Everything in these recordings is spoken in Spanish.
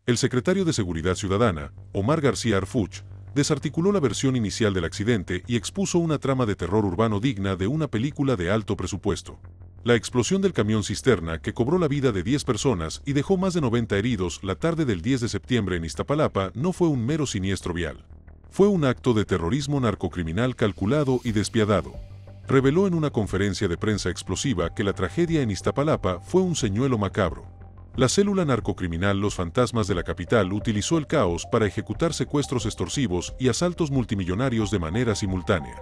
El secretario de Seguridad Ciudadana, Omar García Harfuch, desarticuló la versión inicial del accidente y expuso una trama de terror urbano digna de una película de alto presupuesto. La explosión del camión cisterna que cobró la vida de 10 personas y dejó más de 90 heridos la tarde del 10 de septiembre en Iztapalapa no fue un mero siniestro vial. Fue un acto de terrorismo narcocriminal calculado y despiadado. Reveló en una conferencia de prensa explosiva que la tragedia en Iztapalapa fue un señuelo macabro. La célula narcocriminal Los Fantasmas de la capital utilizó el caos para ejecutar secuestros extorsivos y asaltos multimillonarios de manera simultánea.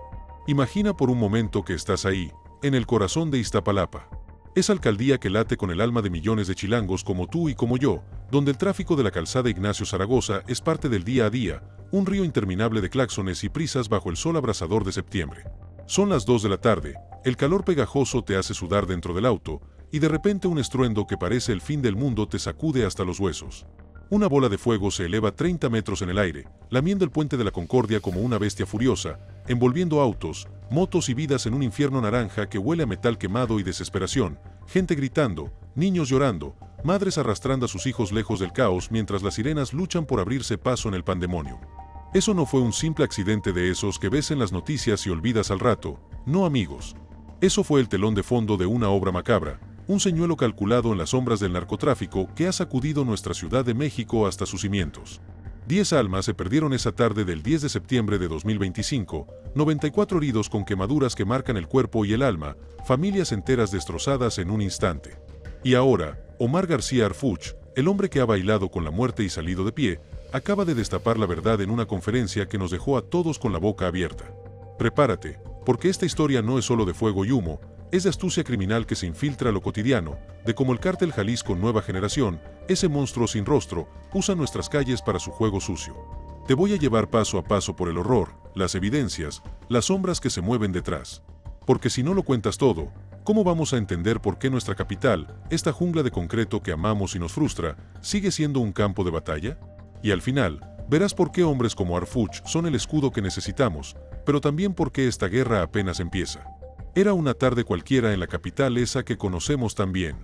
Imagina por un momento que estás ahí, en el corazón de Iztapalapa. Esa alcaldía que late con el alma de millones de chilangos como tú y como yo, donde el tráfico de la calzada Ignacio Zaragoza es parte del día a día, un río interminable de claxones y prisas bajo el sol abrasador de septiembre. Son las 2 de la tarde, el calor pegajoso te hace sudar dentro del auto, y de repente un estruendo que parece el fin del mundo te sacude hasta los huesos. Una bola de fuego se eleva 30 metros en el aire, lamiendo el puente de la Concordia como una bestia furiosa, envolviendo autos, motos y vidas en un infierno naranja que huele a metal quemado y desesperación, gente gritando, niños llorando, madres arrastrando a sus hijos lejos del caos mientras las sirenas luchan por abrirse paso en el pandemonium. Eso no fue un simple accidente de esos que ves en las noticias y olvidas al rato, no amigos. Eso fue el telón de fondo de una obra macabra, un señuelo calculado en las sombras del narcotráfico que ha sacudido nuestra Ciudad de México hasta sus cimientos. 10 almas se perdieron esa tarde del 10 de septiembre de 2025, 94 heridos con quemaduras que marcan el cuerpo y el alma, familias enteras destrozadas en un instante. Y ahora, Omar García Harfuch, el hombre que ha bailado con la muerte y salido de pie, acaba de destapar la verdad en una conferencia que nos dejó a todos con la boca abierta. Prepárate, porque esta historia no es solo de fuego y humo, es de astucia criminal que se infiltra a lo cotidiano, de cómo el cártel Jalisco Nueva Generación, ese monstruo sin rostro, usa nuestras calles para su juego sucio. Te voy a llevar paso a paso por el horror, las evidencias, las sombras que se mueven detrás. Porque si no lo cuentas todo, ¿cómo vamos a entender por qué nuestra capital, esta jungla de concreto que amamos y nos frustra, sigue siendo un campo de batalla? Y al final, verás por qué hombres como Harfuch son el escudo que necesitamos, pero también por qué esta guerra apenas empieza. Era una tarde cualquiera en la capital esa que conocemos tan bien.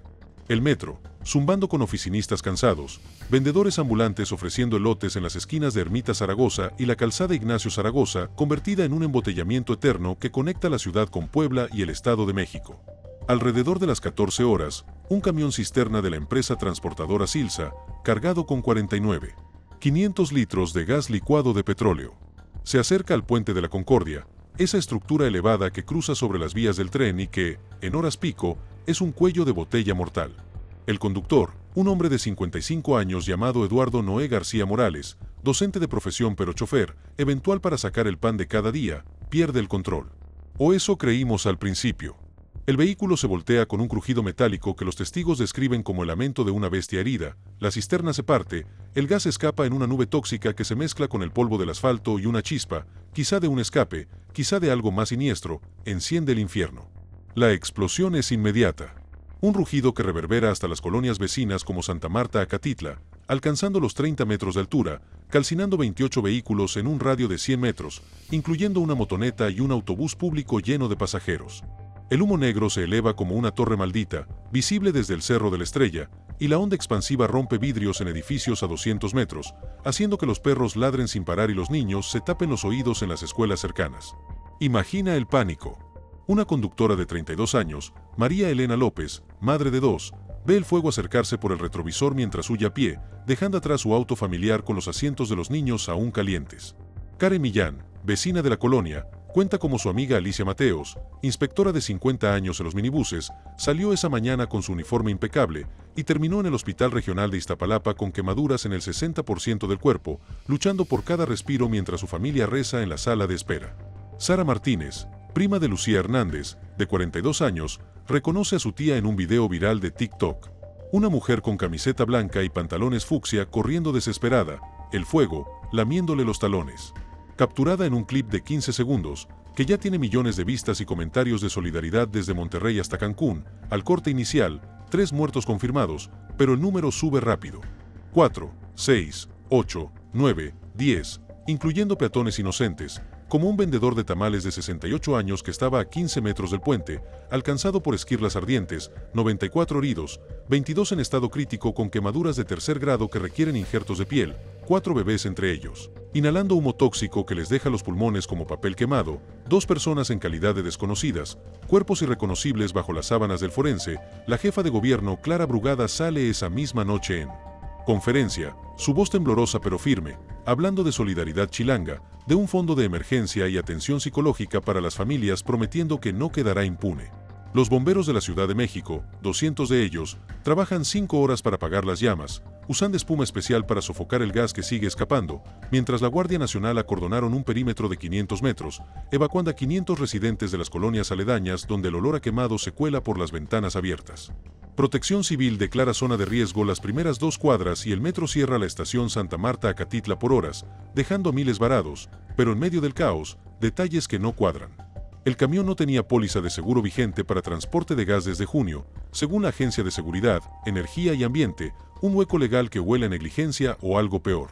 El metro, zumbando con oficinistas cansados, vendedores ambulantes ofreciendo elotes en las esquinas de Ermita Zaragoza y la calzada Ignacio Zaragoza, convertida en un embotellamiento eterno que conecta la ciudad con Puebla y el Estado de México. Alrededor de las 14 horas, un camión cisterna de la empresa transportadora Silsa, cargado con 49,500 litros de gas licuado de petróleo, se acerca al puente de la Concordia, esa estructura elevada que cruza sobre las vías del tren y que, en horas pico, es un cuello de botella mortal. El conductor, un hombre de 55 años llamado Eduardo Noé García Morales, docente de profesión pero chofer, eventual para sacar el pan de cada día, pierde el control. O eso creímos al principio. El vehículo se voltea con un crujido metálico que los testigos describen como el lamento de una bestia herida, la cisterna se parte, el gas escapa en una nube tóxica que se mezcla con el polvo del asfalto y una chispa, quizá de un escape, quizá de algo más siniestro, enciende el infierno. La explosión es inmediata. Un rugido que reverbera hasta las colonias vecinas como Santa Marta Acatitla, alcanzando los 30 metros de altura, calcinando 28 vehículos en un radio de 100 metros, incluyendo una motoneta y un autobús público lleno de pasajeros. El humo negro se eleva como una torre maldita, visible desde el Cerro de la Estrella, y la onda expansiva rompe vidrios en edificios a 200 metros, haciendo que los perros ladren sin parar y los niños se tapen los oídos en las escuelas cercanas. Imagina el pánico. Una conductora de 32 años, María Elena López, madre de 2, ve el fuego acercarse por el retrovisor mientras huye a pie, dejando atrás su auto familiar con los asientos de los niños aún calientes. Karen Millán, vecina de la colonia, cuenta cómo su amiga Alicia Mateos, inspectora de 50 años en los minibuses, salió esa mañana con su uniforme impecable y terminó en el Hospital Regional de Iztapalapa con quemaduras en el 60% del cuerpo, luchando por cada respiro mientras su familia reza en la sala de espera. Sara Martínez, prima de Lucía Hernández, de 42 años, reconoce a su tía en un video viral de TikTok. Una mujer con camiseta blanca y pantalones fucsia corriendo desesperada, el fuego, lamiéndole los talones. Capturada en un clip de 15 segundos, que ya tiene millones de vistas y comentarios de solidaridad desde Monterrey hasta Cancún, al corte inicial, 3 muertos confirmados, pero el número sube rápido. 4, 6, 8, 9, 10, incluyendo peatones inocentes, como un vendedor de tamales de 68 años que estaba a 15 metros del puente, alcanzado por esquirlas ardientes, 94 heridos, 22 en estado crítico con quemaduras de tercer grado que requieren injertos de piel, 4 bebés entre ellos. Inhalando humo tóxico que les deja los pulmones como papel quemado, 2 personas en calidad de desconocidas, cuerpos irreconocibles bajo las sábanas del forense, la jefa de gobierno Clara Brugada sale esa misma noche en conferencia, su voz temblorosa pero firme, hablando de solidaridad chilanga, de un fondo de emergencia y atención psicológica para las familias prometiendo que no quedará impune. Los bomberos de la Ciudad de México, 200 de ellos, trabajan 5 horas para apagar las llamas, usando espuma especial para sofocar el gas que sigue escapando, mientras la Guardia Nacional acordonaron un perímetro de 500 metros, evacuando a 500 residentes de las colonias aledañas donde el olor a quemado se cuela por las ventanas abiertas. Protección Civil declara zona de riesgo las primeras 2 cuadras y el metro cierra la estación Santa Marta a Catitla por horas, dejando a miles varados, pero en medio del caos, detalles que no cuadran. El camión no tenía póliza de seguro vigente para transporte de gas desde junio, según la Agencia de Seguridad, Energía y Ambiente, un hueco legal que huele a negligencia o algo peor.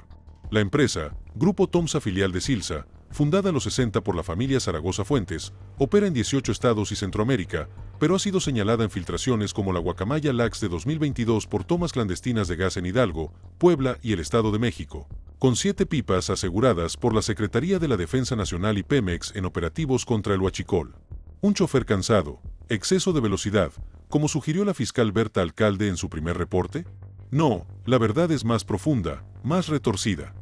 La empresa, Grupo Tomsa filial de Silsa, fundada en los 60 por la familia Zaragoza Fuentes, opera en 18 estados y Centroamérica, pero ha sido señalada en filtraciones como la Guacamaya Lax de 2022 por tomas clandestinas de gas en Hidalgo, Puebla y el Estado de México, con 7 pipas aseguradas por la Secretaría de la Defensa Nacional y Pemex en operativos contra el huachicol. Un chofer cansado, exceso de velocidad, como sugirió la fiscal Berta Alcalde en su primer reporte. No, la verdad es más profunda, más retorcida.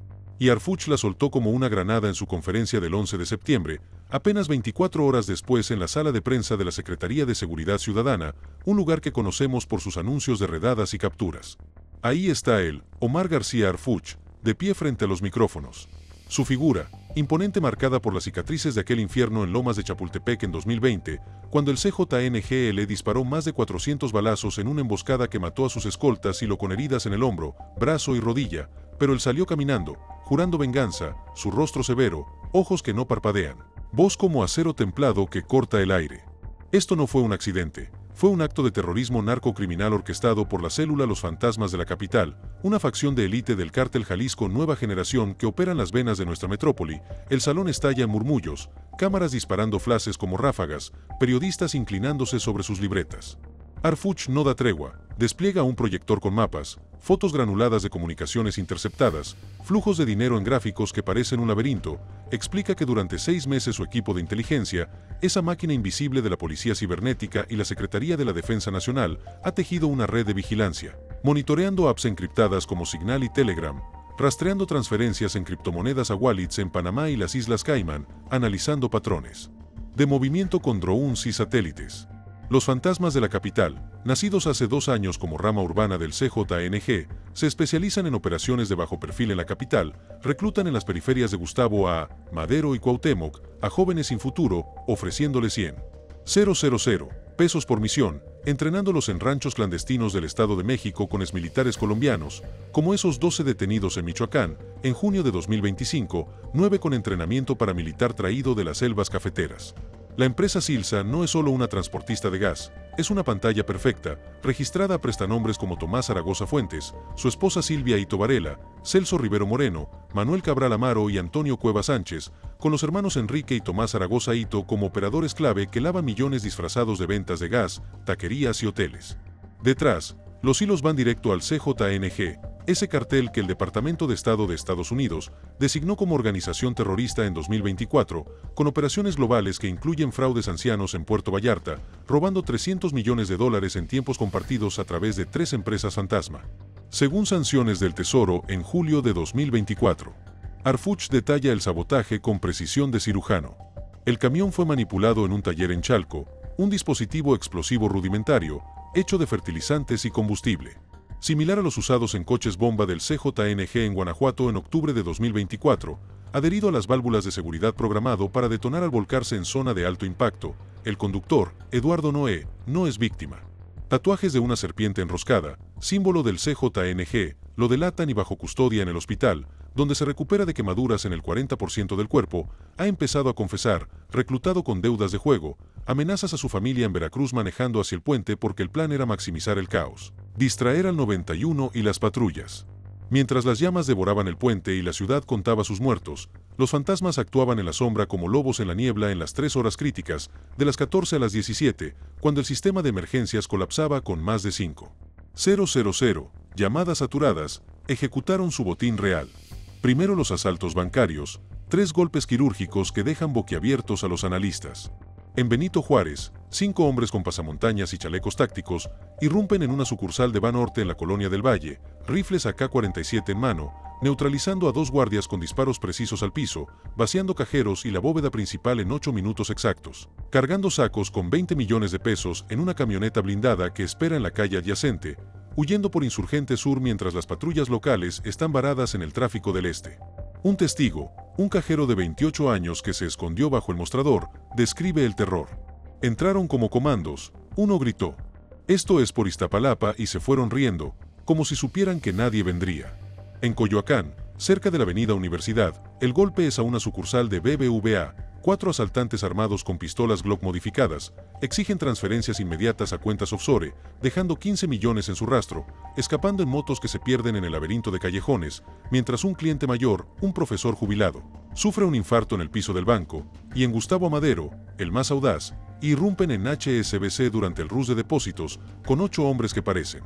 Y Arfuch la soltó como una granada en su conferencia del 11 de septiembre, apenas 24 horas después en la sala de prensa de la Secretaría de Seguridad Ciudadana, un lugar que conocemos por sus anuncios de redadas y capturas. Ahí está él, Omar García Arfuch, de pie frente a los micrófonos. Su figura, imponente marcada por las cicatrices de aquel infierno en Lomas de Chapultepec en 2020, cuando el CJNG le disparó más de 400 balazos en una emboscada que mató a sus escoltas y lo con heridas en el hombro, brazo y rodilla, pero él salió caminando, jurando venganza, su rostro severo, ojos que no parpadean, voz como acero templado que corta el aire. Esto no fue un accidente, fue un acto de terrorismo narcocriminal orquestado por la célula Los Fantasmas de la Capital, una facción de élite del cártel Jalisco Nueva Generación que opera en las venas de nuestra metrópoli. El salón estalla en murmullos, cámaras disparando flashes como ráfagas, periodistas inclinándose sobre sus libretas. Arfuch no da tregua, despliega un proyector con mapas, fotos granuladas de comunicaciones interceptadas, flujos de dinero en gráficos que parecen un laberinto, explica que durante 6 meses su equipo de inteligencia, esa máquina invisible de la Policía Cibernética y la Secretaría de la Defensa Nacional, ha tejido una red de vigilancia, monitoreando apps encriptadas como Signal y Telegram, rastreando transferencias en criptomonedas a wallets en Panamá y las Islas Caimán, analizando patrones de movimiento con drones y satélites. Los Fantasmas de la Capital, nacidos hace 2 años como rama urbana del CJNG, se especializan en operaciones de bajo perfil en la capital, reclutan en las periferias de Gustavo A., Madero y Cuauhtémoc a jóvenes sin futuro, ofreciéndoles 100,000 pesos por misión, entrenándolos en ranchos clandestinos del Estado de México con exmilitares colombianos, como esos 12 detenidos en Michoacán, en junio de 2025, 9 con entrenamiento paramilitar traído de las selvas cafeteras. La empresa Silsa no es solo una transportista de gas, es una pantalla perfecta, registrada a prestanombres como Tomás Zaragoza Fuentes, su esposa Silvia Ito Varela, Celso Rivero Moreno, Manuel Cabral Amaro y Antonio Cueva Sánchez, con los hermanos Enrique y Tomás Zaragoza Ito como operadores clave que lavan millones disfrazados de ventas de gas, taquerías y hoteles. Detrás, los hilos van directo al CJNG, ese cartel que el Departamento de Estado de Estados Unidos designó como organización terrorista en 2024, con operaciones globales que incluyen fraudes ancianos en Puerto Vallarta, robando $300 millones en tiempos compartidos a través de 3 empresas fantasma. Según sanciones del Tesoro en julio de 2024, Arfuch detalla el sabotaje con precisión de cirujano. El camión fue manipulado en un taller en Chalco, un dispositivo explosivo rudimentario, hecho de fertilizantes y combustible, similar a los usados en coches bomba del CJNG en Guanajuato en octubre de 2024, adherido a las válvulas de seguridad programado para detonar al volcarse en zona de alto impacto. El conductor, Eduardo Noé, no es víctima. Tatuajes de una serpiente enroscada, símbolo del CJNG, lo delatan y bajo custodia en el hospital, donde se recupera de quemaduras en el 40% del cuerpo, ha empezado a confesar, reclutado con deudas de juego, amenazas a su familia en Veracruz manejando hacia el puente porque el plan era maximizar el caos, distraer al 91 y las patrullas. Mientras las llamas devoraban el puente y la ciudad contaba sus muertos, los fantasmas actuaban en la sombra como lobos en la niebla en las 3 horas críticas, de las 14 a las 17, cuando el sistema de emergencias colapsaba con más de 5.000 llamadas saturadas, ejecutaron su botín real. Primero los asaltos bancarios, 3 golpes quirúrgicos que dejan boquiabiertos a los analistas. En Benito Juárez, 5 hombres con pasamontañas y chalecos tácticos irrumpen en una sucursal de Banorte en la Colonia del Valle, rifles AK-47 en mano, neutralizando a 2 guardias con disparos precisos al piso, vaciando cajeros y la bóveda principal en 8 minutos exactos, cargando sacos con 20 millones de pesos en una camioneta blindada que espera en la calle adyacente, huyendo por Insurgente Sur mientras las patrullas locales están varadas en el tráfico del este. Un testigo, un cajero de 28 años que se escondió bajo el mostrador, describe el terror. Entraron como comandos, uno gritó, "Esto es por Iztapalapa", y se fueron riendo, como si supieran que nadie vendría. En Coyoacán, cerca de la avenida Universidad, el golpe es a una sucursal de BBVA. 4 asaltantes armados con pistolas Glock modificadas exigen transferencias inmediatas a cuentas offshore, dejando 15 millones en su rastro, escapando en motos que se pierden en el laberinto de callejones, mientras un cliente mayor, un profesor jubilado, sufre un infarto en el piso del banco, y en Gustavo Amadero, el más audaz, irrumpen en HSBC durante el rush de depósitos, con 8 hombres que parecen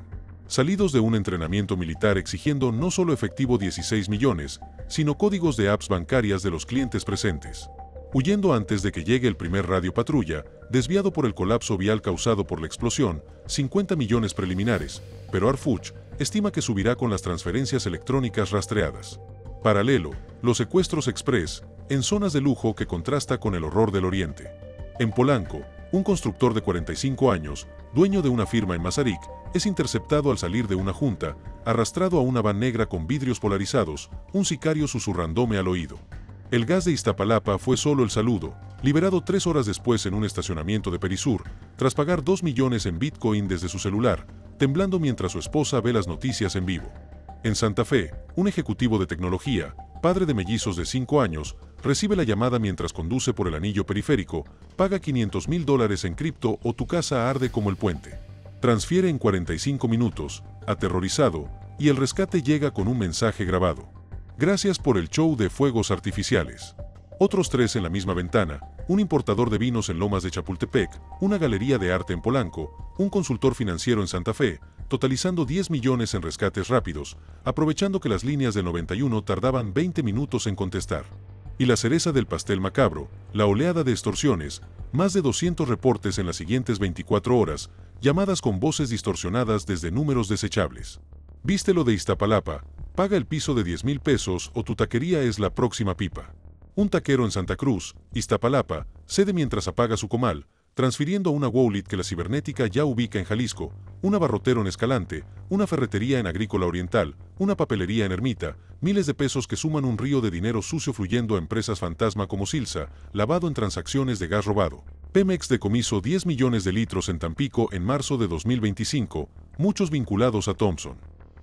salidos de un entrenamiento militar exigiendo no solo efectivo 16 millones, sino códigos de apps bancarias de los clientes presentes. Huyendo antes de que llegue el primer radio patrulla, desviado por el colapso vial causado por la explosión, 50 millones preliminares, pero Arfuch estima que subirá con las transferencias electrónicas rastreadas. Paralelo, los secuestros express, en zonas de lujo que contrasta con el horror del Oriente. En Polanco, un constructor de 45 años, dueño de una firma en Mazarik, es interceptado al salir de una junta, arrastrado a una van negra con vidrios polarizados, un sicario susurrándome al oído. El gas de Iztapalapa fue solo el saludo, liberado 3 horas después en un estacionamiento de Perisur, tras pagar 2 millones en Bitcoin desde su celular, temblando mientras su esposa ve las noticias en vivo. En Santa Fe, un ejecutivo de tecnología, padre de mellizos de 5 años, recibe la llamada mientras conduce por el anillo periférico, paga $500,000 en cripto o tu casa arde como el puente. Transfiere en 45 minutos, aterrorizado, y el rescate llega con un mensaje grabado. Gracias por el show de fuegos artificiales. Otros 3 en la misma ventana, un importador de vinos en Lomas de Chapultepec, una galería de arte en Polanco, un consultor financiero en Santa Fe, totalizando 10 millones en rescates rápidos, aprovechando que las líneas del 91 tardaban 20 minutos en contestar. Y la cereza del pastel macabro, la oleada de extorsiones, más de 200 reportes en las siguientes 24 horas, llamadas con voces distorsionadas desde números desechables. ¿Viste lo de Iztapalapa? Paga el piso de 10,000 pesos o tu taquería es la próxima pipa. Un taquero en Santa Cruz, Iztapalapa, cede mientras apaga su comal, transfiriendo a una wallet que la cibernética ya ubica en Jalisco, un abarrotero en Escalante, una ferretería en Agrícola Oriental, una papelería en Ermita, miles de pesos que suman un río de dinero sucio fluyendo a empresas fantasma como Silsa, lavado en transacciones de gas robado. Pemex decomisó 10 millones de litros en Tampico en marzo de 2025, muchos vinculados a Thompson.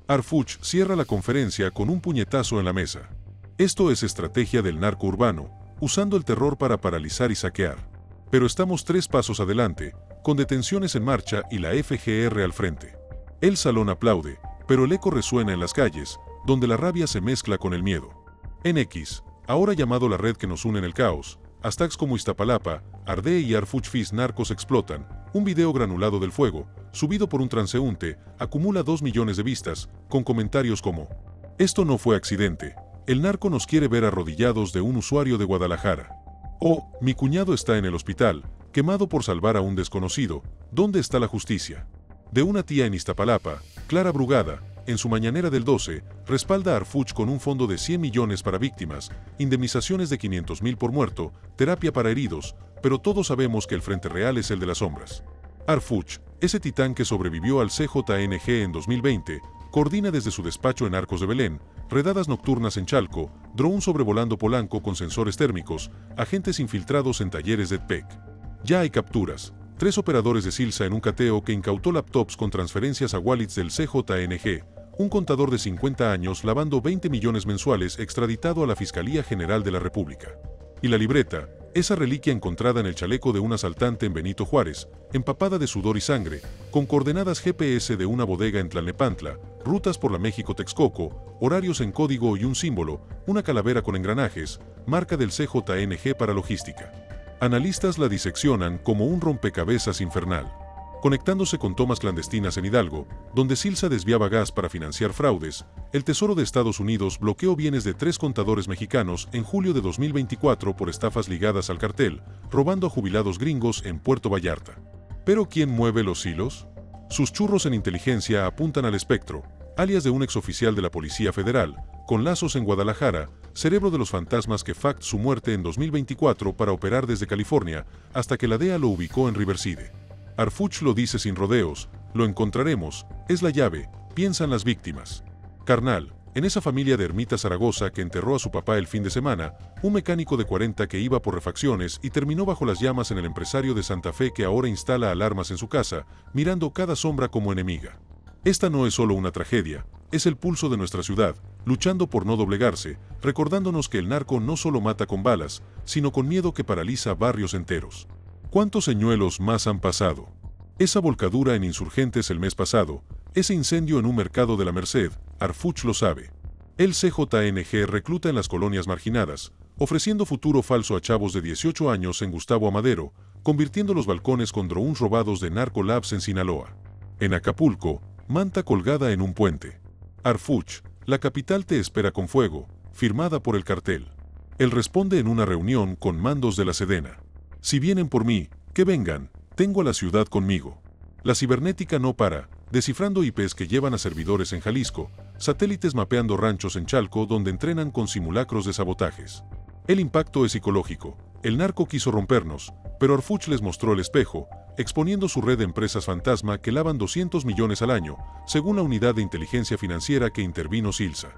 Arfuch cierra la conferencia con un puñetazo en la mesa. Esto es estrategia del narco urbano, usando el terror para paralizar y saquear. Pero estamos 3 pasos adelante, con detenciones en marcha y la FGR al frente. El salón aplaude, pero el eco resuena en las calles, donde la rabia se mezcla con el miedo. En X, ahora llamado la red que nos une en el caos, hashtags como Iztapalapa, Arde y Arfuch Fis narcos explotan, un video granulado del fuego, subido por un transeúnte, acumula 2 millones de vistas, con comentarios como: "Esto no fue accidente, el narco nos quiere ver arrodillados", de un usuario de Guadalajara. O, "Mi cuñado está en el hospital, quemado por salvar a un desconocido, ¿dónde está la justicia?", de una tía en Iztapalapa. Clara Brugada, en su mañanera del 12, respalda a Arfuch con un fondo de 100 millones para víctimas, indemnizaciones de 500,000 por muerto, terapia para heridos, pero todos sabemos que el frente real es el de las sombras. Arfuch, ese titán que sobrevivió al CJNG en 2020, coordina desde su despacho en Arcos de Belén, redadas nocturnas en Chalco, dron sobrevolando Polanco con sensores térmicos, agentes infiltrados en talleres de EdPec. Ya hay capturas. 3 operadores de Silsa en un cateo que incautó laptops con transferencias a wallets del CJNG, un contador de 50 años lavando 20 millones mensuales extraditado a la Fiscalía General de la República. Y la libreta, esa reliquia encontrada en el chaleco de un asaltante en Benito Juárez, empapada de sudor y sangre, con coordenadas GPS de una bodega en Tlalnepantla, rutas por la México-Texcoco, horarios en código y un símbolo, una calavera con engranajes, marca del CJNG para logística. Analistas la diseccionan como un rompecabezas infernal. Conectándose con tomas clandestinas en Hidalgo, donde Silsa desviaba gas para financiar fraudes, el Tesoro de Estados Unidos bloqueó bienes de 3 contadores mexicanos en julio de 2024 por estafas ligadas al cartel, robando a jubilados gringos en Puerto Vallarta. ¿Pero quién mueve los hilos? Sus churros en inteligencia apuntan al espectro, alias de un exoficial de la Policía Federal, con lazos en Guadalajara, cerebro de los fantasmas que fact su muerte en 2024 para operar desde California, hasta que la DEA lo ubicó en Riverside. Arfuch lo dice sin rodeos, lo encontraremos, es la llave, piensan las víctimas. Carnal, en esa familia de Ermita Zaragoza que enterró a su papá el fin de semana, un mecánico de 40 que iba por refacciones y terminó bajo las llamas en el empresario de Santa Fe que ahora instala alarmas en su casa, mirando cada sombra como enemiga. Esta no es solo una tragedia, es el pulso de nuestra ciudad, luchando por no doblegarse, recordándonos que el narco no solo mata con balas, sino con miedo que paraliza barrios enteros. ¿Cuántos señuelos más han pasado? Esa volcadura en Insurgentes el mes pasado, ese incendio en un mercado de la Merced, Arfuch lo sabe. El CJNG recluta en las colonias marginadas, ofreciendo futuro falso a chavos de 18 años en Gustavo Amadero, convirtiendo los balcones con drones robados de Narco Labs en Sinaloa. En Acapulco, manta colgada en un puente. Arfuch, la capital te espera con fuego, firmada por el cartel. Él responde en una reunión con mandos de la Sedena. Si vienen por mí, que vengan, tengo a la ciudad conmigo. La cibernética no para, descifrando IPs que llevan a servidores en Jalisco, satélites mapeando ranchos en Chalco donde entrenan con simulacros de sabotajes. El impacto es psicológico, el narco quiso rompernos, pero Arfuch les mostró el espejo, exponiendo su red de empresas fantasma que lavan 200 millones al año, según la unidad de inteligencia financiera que intervino Silsa.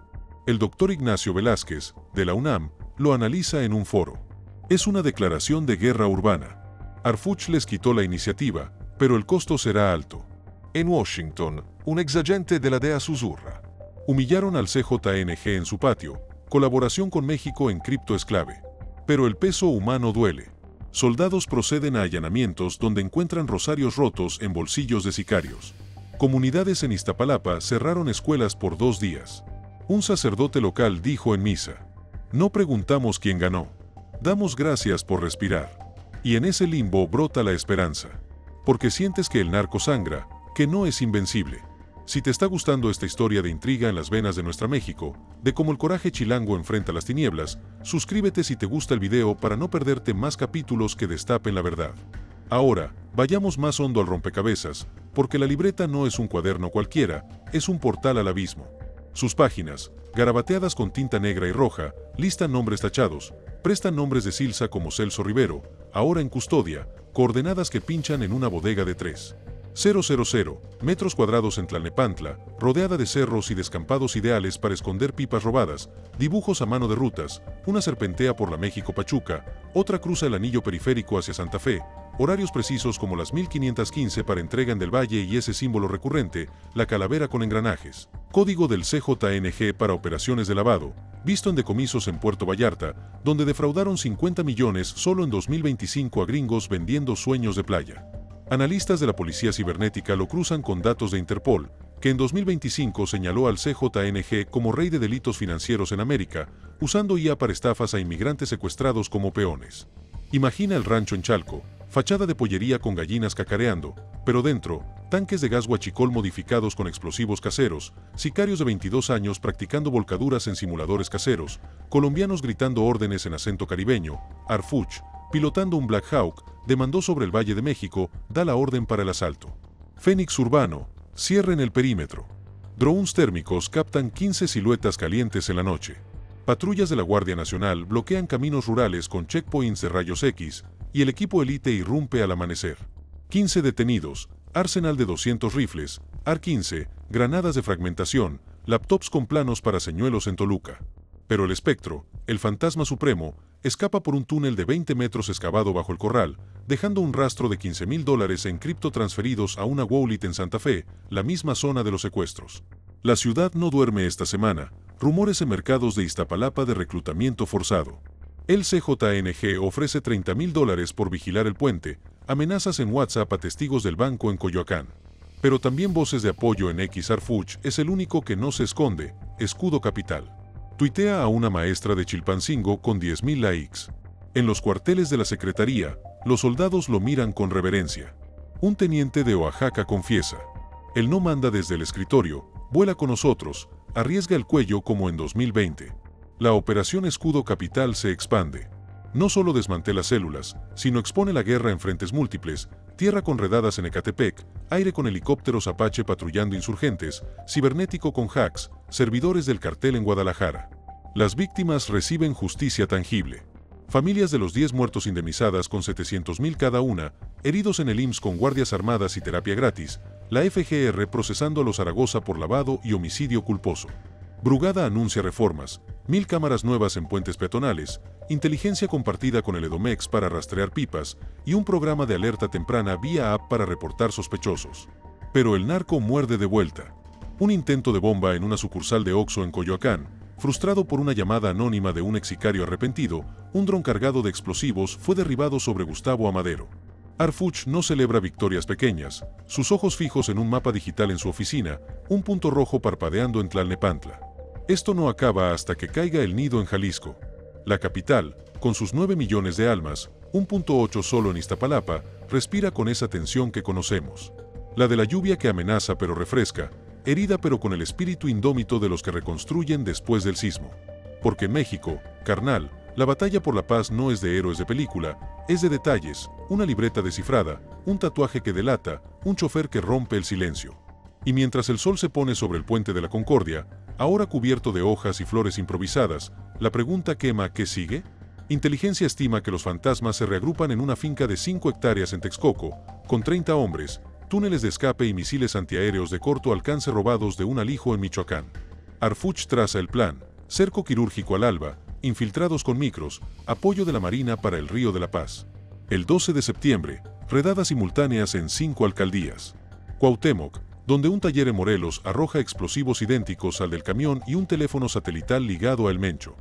El doctor Ignacio Velázquez, de la UNAM, lo analiza en un foro. Es una declaración de guerra urbana. Arfuch les quitó la iniciativa, pero el costo será alto. En Washington, un exagente de la DEA susurra. Humillaron al CJNG en su patio, colaboración con México en criptoesclave. Pero el peso humano duele. Soldados proceden a allanamientos donde encuentran rosarios rotos en bolsillos de sicarios. Comunidades en Iztapalapa cerraron escuelas por 2 días. Un sacerdote local dijo en misa: no preguntamos quién ganó. Damos gracias por respirar. Y en ese limbo brota la esperanza. Porque sientes que el narco sangra, que no es invencible. Si te está gustando esta historia de intriga en las venas de nuestra México, de cómo el coraje chilango enfrenta las tinieblas, suscríbete si te gusta el video para no perderte más capítulos que destapen la verdad. Ahora, vayamos más hondo al rompecabezas, porque la libreta no es un cuaderno cualquiera, es un portal al abismo. Sus páginas, garabateadas con tinta negra y roja, listan nombres tachados, prestan nombres de Silsa como Celso Rivero, ahora en custodia, coordenadas que pinchan en una bodega de 3,000 metros cuadrados en Tlalnepantla, rodeada de cerros y descampados ideales para esconder pipas robadas, dibujos a mano de rutas, una serpentea por la México-Pachuca, otra cruza el anillo periférico hacia Santa Fe, horarios precisos como las 1515 para entrega en Del Valle y ese símbolo recurrente, la calavera con engranajes. Código del CJNG para operaciones de lavado, visto en decomisos en Puerto Vallarta, donde defraudaron 50 millones solo en 2025 a gringos vendiendo sueños de playa. Analistas de la Policía Cibernética lo cruzan con datos de Interpol, que en 2025 señaló al CJNG como rey de delitos financieros en América, usando IA para estafas a inmigrantes secuestrados como peones. Imagina el rancho en Chalco, fachada de pollería con gallinas cacareando, pero dentro, tanques de gas huachicol modificados con explosivos caseros, sicarios de 22 años practicando volcaduras en simuladores caseros, colombianos gritando órdenes en acento caribeño, Arfuch, pilotando un Black Hawk, demandó sobre el Valle de México, da la orden para el asalto. Fénix Urbano, cierren el perímetro. Drones térmicos captan 15 siluetas calientes en la noche. Patrullas de la Guardia Nacional bloquean caminos rurales con checkpoints de rayos X, y el equipo élite irrumpe al amanecer. 15 detenidos, arsenal de 200 rifles, AR-15, granadas de fragmentación, laptops con planos para señuelos en Toluca. Pero el espectro, el fantasma supremo, escapa por un túnel de 20 metros excavado bajo el corral, dejando un rastro de $15,000 en cripto transferidos a una wallet en Santa Fe, la misma zona de los secuestros. La ciudad no duerme esta semana, rumores en mercados de Iztapalapa de reclutamiento forzado. El CJNG ofrece $30,000 por vigilar el puente, amenazas en WhatsApp a testigos del banco en Coyoacán. Pero también voces de apoyo en X. Arfuch es el único que no se esconde, escudo capital. Tuitea a una maestra de Chilpancingo con 10,000 likes. En los cuarteles de la Secretaría, los soldados lo miran con reverencia. Un teniente de Oaxaca confiesa: él no manda desde el escritorio, vuela con nosotros, arriesga el cuello como en 2020. La operación Escudo Capital se expande. No solo desmantela células, sino expone la guerra en frentes múltiples: tierra con redadas en Ecatepec, aire con helicópteros Apache patrullando insurgentes, cibernético con hacks, servidores del cartel en Guadalajara. Las víctimas reciben justicia tangible. Familias de los 10 muertos indemnizadas con 700,000 cada una, heridos en el IMSS con guardias armadas y terapia gratis, la FGR procesando a los Zaragoza por lavado y homicidio culposo. Brugada anuncia reformas, 1,000 cámaras nuevas en puentes peatonales, inteligencia compartida con el Edomex para rastrear pipas y un programa de alerta temprana vía app para reportar sospechosos. Pero el narco muerde de vuelta. Un intento de bomba en una sucursal de Oxxo en Coyoacán, frustrado por una llamada anónima de un ex sicario arrepentido, un dron cargado de explosivos fue derribado sobre Gustavo Amadero. Arfuch no celebra victorias pequeñas, sus ojos fijos en un mapa digital en su oficina, un punto rojo parpadeando en Tlalnepantla. Esto no acaba hasta que caiga el nido en Jalisco. La capital, con sus 9 millones de almas, 1.8 solo en Iztapalapa, respira con esa tensión que conocemos. La de la lluvia que amenaza pero refresca, herida pero con el espíritu indómito de los que reconstruyen después del sismo. Porque en México, carnal, la batalla por la paz no es de héroes de película, es de detalles, una libreta descifrada, un tatuaje que delata, un chofer que rompe el silencio. Y mientras el sol se pone sobre el puente de la Concordia, ahora cubierto de hojas y flores improvisadas, la pregunta quema: ¿qué sigue? Inteligencia estima que los fantasmas se reagrupan en una finca de 5 hectáreas en Texcoco, con 30 hombres, túneles de escape y misiles antiaéreos de corto alcance robados de un alijo en Michoacán. Arfuch traza el plan: cerco quirúrgico al alba, infiltrados con micros, apoyo de la Marina para el Río de la Paz. El 12 de septiembre, redadas simultáneas en 5 alcaldías. Cuauhtémoc, donde un taller en Morelos arroja explosivos idénticos al del camión y un teléfono satelital ligado a El Mencho.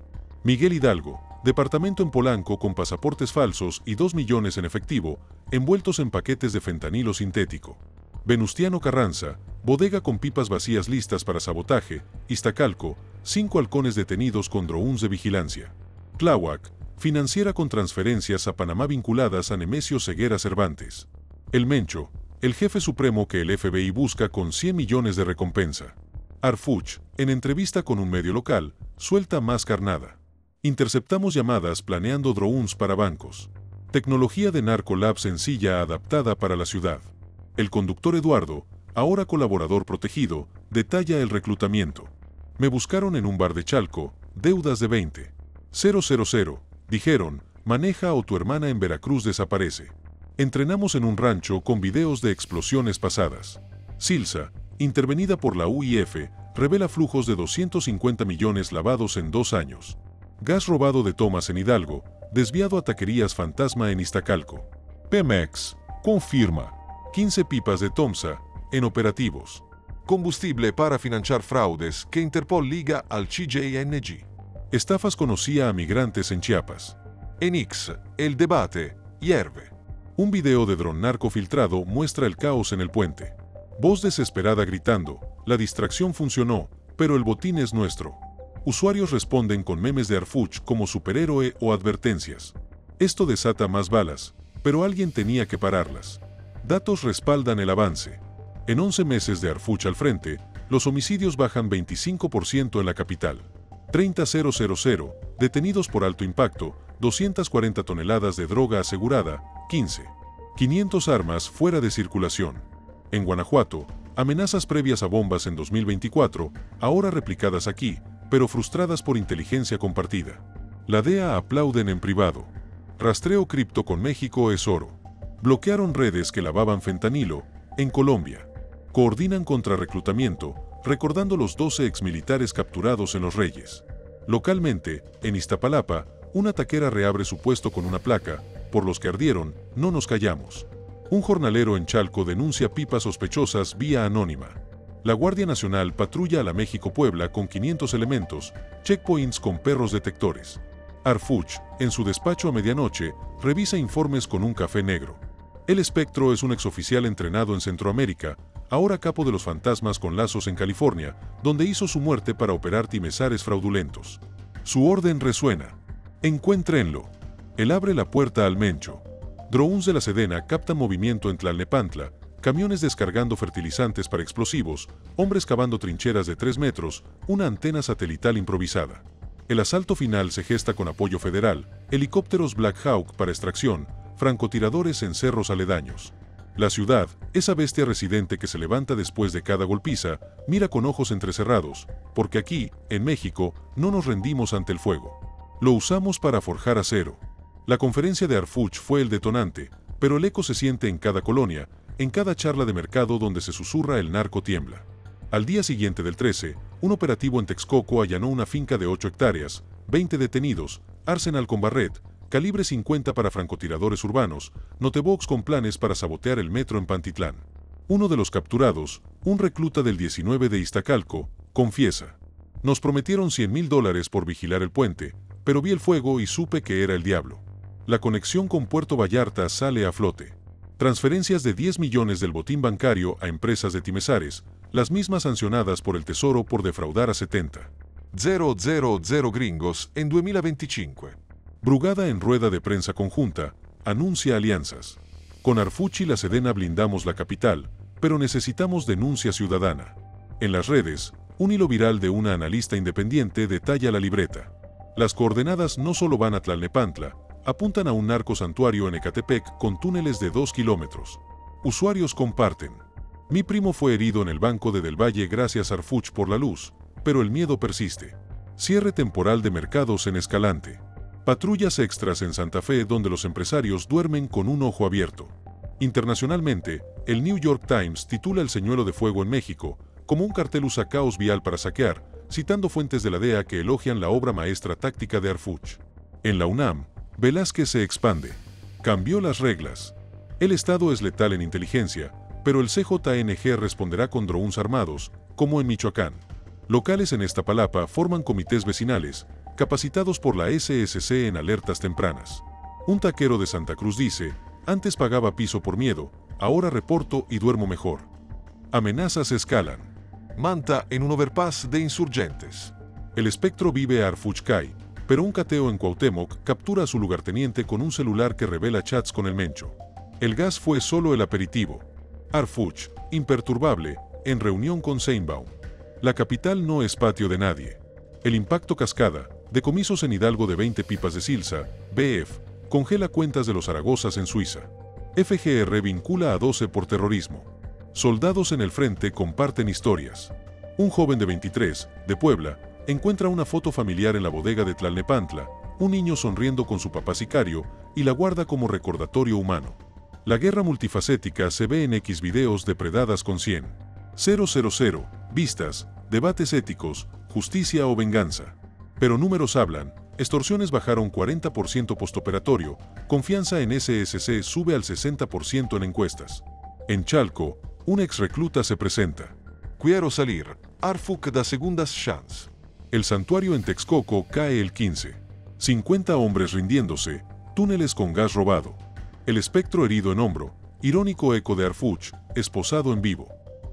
Miguel Hidalgo, departamento en Polanco con pasaportes falsos y 2 millones en efectivo, envueltos en paquetes de fentanilo sintético. Venustiano Carranza, bodega con pipas vacías listas para sabotaje. Iztacalco, 5 halcones detenidos con drones de vigilancia. Tláhuac, financiera con transferencias a Panamá vinculadas a Nemesio Ceguera Cervantes. El Mencho, el jefe supremo que el FBI busca con 100 millones de recompensa. Arfuch, en entrevista con un medio local, suelta más carnada. Interceptamos llamadas planeando drones para bancos. Tecnología de narcolab sencilla adaptada para la ciudad. El conductor Eduardo, ahora colaborador protegido, detalla el reclutamiento. Me buscaron en un bar de Chalco, deudas de 20,000, dijeron, maneja o tu hermana en Veracruz desaparece. Entrenamos en un rancho con videos de explosiones pasadas. Silsa, intervenida por la UIF, revela flujos de 250 millones lavados en 2 años. Gas robado de tomas en Hidalgo, desviado a taquerías fantasma en Iztacalco. Pemex confirma 15 pipas de Tomsa en operativos. Combustible para financiar fraudes que Interpol liga al CJNG. Estafas conocía a migrantes en Chiapas. En X, el debate hierve. Un video de dron narco filtrado muestra el caos en el puente. Voz desesperada gritando: la distracción funcionó, pero el botín es nuestro. Usuarios responden con memes de Arfuch como superhéroe o advertencias. Esto desata más balas, pero alguien tenía que pararlas. Datos respaldan el avance. En 11 meses de Arfuch al frente, los homicidios bajan 25% en la capital. 30,000 detenidos por alto impacto, 240 toneladas de droga asegurada, 15,500 armas fuera de circulación. En Guanajuato, amenazas previas a bombas en 2024, ahora replicadas aquí, pero frustradas por inteligencia compartida. La DEA aplauden en privado. Rastreo cripto con México es oro. Bloquearon redes que lavaban fentanilo en Colombia. Coordinan contrarreclutamiento, recordando los 12 exmilitares capturados en Los Reyes. Localmente, en Iztapalapa, una taquera reabre su puesto con una placa: por los que ardieron, no nos callamos. Un jornalero en Chalco denuncia pipas sospechosas vía anónima. La Guardia Nacional patrulla a la México-Puebla con 500 elementos, checkpoints con perros detectores. Arfuch, en su despacho a medianoche, revisa informes con un café negro. El espectro es un exoficial entrenado en Centroamérica, ahora capo de los fantasmas con lazos en California, donde hizo su muerte para operar timesares fraudulentos. Su orden resuena. Encuéntrenlo. Él abre la puerta al Mencho. Drones de la Sedena captan movimiento en Tlalnepantla, camiones descargando fertilizantes para explosivos, hombres cavando trincheras de 3 metros, una antena satelital improvisada. El asalto final se gesta con apoyo federal, helicópteros Black Hawk para extracción, francotiradores en cerros aledaños. La ciudad, esa bestia residente que se levanta después de cada golpiza, mira con ojos entrecerrados, porque aquí, en México, no nos rendimos ante el fuego. Lo usamos para forjar acero. La conferencia de Arfuch fue el detonante, pero el eco se siente en cada colonia, en cada charla de mercado donde se susurra el narco tiembla. Al día siguiente del 13, un operativo en Texcoco allanó una finca de 8 hectáreas, 20 detenidos, arsenal con barret, calibre 50 para francotiradores urbanos, notebox con planes para sabotear el metro en Pantitlán. Uno de los capturados, un recluta del 19 de Iztacalco, confiesa: nos prometieron $100,000 por vigilar el puente, pero vi el fuego y supe que era el diablo. La conexión con Puerto Vallarta sale a flote. Transferencias de 10 millones del botín bancario a empresas de timesares, las mismas sancionadas por el Tesoro por defraudar a 70,000 gringos en 2025. Brugada en rueda de prensa conjunta, anuncia alianzas. Con Arfuch y la Sedena blindamos la capital, pero necesitamos denuncia ciudadana. En las redes, un hilo viral de una analista independiente detalla la libreta. Las coordenadas no solo van a Tlalnepantla, apuntan a un narcosantuario en Ecatepec con túneles de 2 kilómetros. Usuarios comparten: mi primo fue herido en el Banco de Del Valle gracias a Arfuch por la luz, pero el miedo persiste. Cierre temporal de mercados en Escalante. Patrullas extras en Santa Fe donde los empresarios duermen con un ojo abierto. Internacionalmente, el New York Times titula el señuelo de fuego en México como un cartel usa caos vial para saquear, citando fuentes de la DEA que elogian la obra maestra táctica de Arfuch. En la UNAM, Velázquez se expande. Cambió las reglas. El Estado es letal en inteligencia, pero el CJNG responderá con drones armados, como en Michoacán. Locales en Iztapalapa forman comités vecinales, capacitados por la SSC en alertas tempranas. Un taquero de Santa Cruz dice: antes pagaba piso por miedo, ahora reporto y duermo mejor. Amenazas escalan. Manta en un overpass de insurgentes. El espectro vive a Arfuchcay, pero un cateo en Cuauhtémoc captura a su lugarteniente con un celular que revela chats con el Mencho. El gas fue solo el aperitivo. Arfuch, imperturbable, en reunión con Sheinbaum. La capital no es patio de nadie. El impacto cascada, decomisos en Hidalgo de 20 pipas de Silsa, BF, congela cuentas de los Zaragozas en Suiza. FGR vincula a 12 por terrorismo. Soldados en el frente comparten historias. Un joven de 23, de Puebla, encuentra una foto familiar en la bodega de Tlalnepantla, un niño sonriendo con su papá sicario, y la guarda como recordatorio humano. La guerra multifacética se ve en X videos depredadas con 100,000 vistas, debates éticos, justicia o venganza. Pero números hablan, extorsiones bajaron 40% postoperatorio, confianza en SSC sube al 60% en encuestas. En Chalco, un ex recluta se presenta. Quiero salir, Arfuch da segundas chance. El santuario en Texcoco cae el 15. 50 hombres rindiéndose, túneles con gas robado. El espectro herido en hombro, irónico eco de Arfuch, esposado en vivo.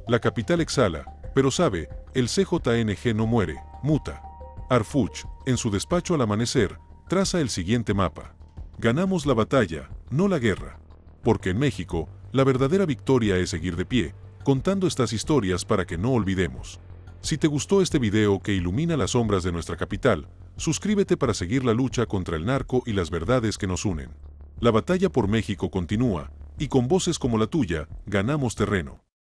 La capital exhala, pero sabe, el CJNG no muere, muta. Arfuch, en su despacho al amanecer, traza el siguiente mapa. Ganamos la batalla, no la guerra. Porque en México, la verdadera victoria es seguir de pie, contando estas historias para que no olvidemos. Si te gustó este video que ilumina las sombras de nuestra capital, suscríbete para seguir la lucha contra el narco y las verdades que nos unen. La batalla por México continúa, y con voces como la tuya, ganamos terreno.